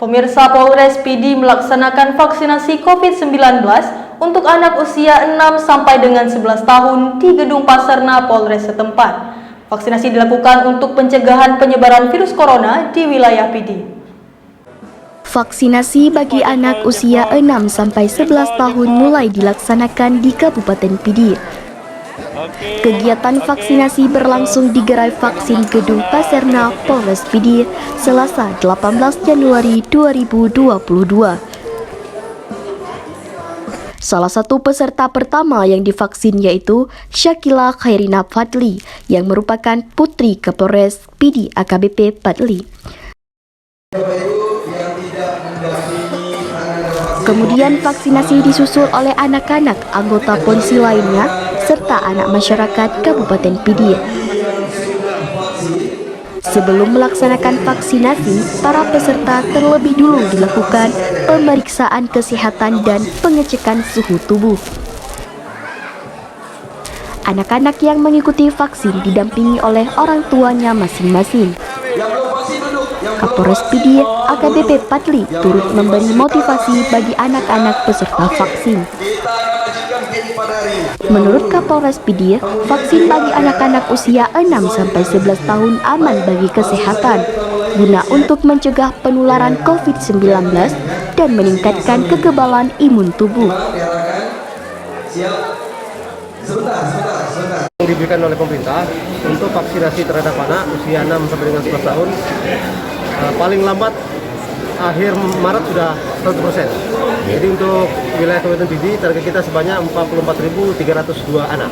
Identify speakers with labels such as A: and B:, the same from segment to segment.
A: Pemirsa, Polres PD melaksanakan vaksinasi COVID-19 untuk anak usia 6 sampai dengan 11 tahun di Gedung Pasarna Polres setempat. Vaksinasi dilakukan untuk pencegahan penyebaran virus corona di wilayah PD.
B: Vaksinasi bagi anak usia 6 sampai 11 tahun mulai dilaksanakan di Kabupaten PD. Kegiatan vaksinasi berlangsung di Gerai Vaksin Gedung Pasarna Polres PD Selasa 18 Januari 2022. Salah satu peserta pertama yang divaksin yaitu Syakila Khairina Fadli yang merupakan putri Kapolres PD AKBP Padli. Kemudian vaksinasi disusul oleh anak-anak anggota polisi lainnya serta anak masyarakat Kabupaten PD. Sebelum melaksanakan vaksinasi, para peserta terlebih dulu dilakukan pemeriksaan kesehatan dan pengecekan suhu tubuh. Anak-anak yang mengikuti vaksin didampingi oleh orang tuanya masing-masing. Kapolres PD AKBP Padli turut memberi motivasi bagi anak-anak peserta vaksin. Menurut Kapolres PD, vaksin bagi anak-anak usia 6-11 tahun aman bagi kesehatan, guna untuk mencegah penularan COVID-19 dan meningkatkan kekebalan imun tubuh.
C: Diberikan oleh pemerintah untuk vaksinasi terhadap anak usia 6 sampai dengan 11 tahun paling lambat akhir Maret sudah 100%. Jadi untuk wilayah Kabupaten PD target kita sebanyak 44.302 anak.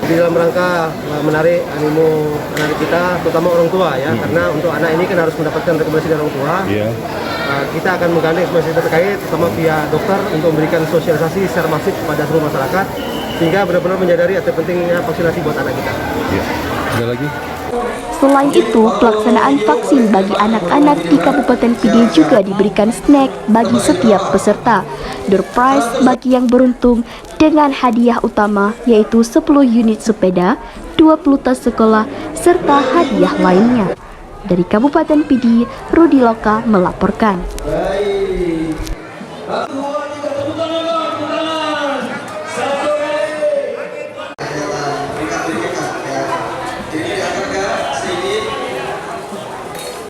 C: Di dalam rangka menarik animo anak kita, terutama orang tua ya, karena untuk anak ini kan harus mendapatkan rekomendasi dari orang tua. Kita akan menggandeng semua terkait, terutama via dokter untuk memberikan sosialisasi secara masif kepada seluruh masyarakat, sehingga benar-benar menyadari arti pentingnya vaksinasi buat anak kita.
D: Ada lagi?
B: Selain itu, pelaksanaan vaksin bagi anak-anak di Kabupaten PD juga diberikan snack bagi setiap peserta. Door prize bagi yang beruntung dengan hadiah utama yaitu 10 unit sepeda, 20 tas sekolah, serta hadiah lainnya. Dari Kabupaten PD, Rudi Loka melaporkan.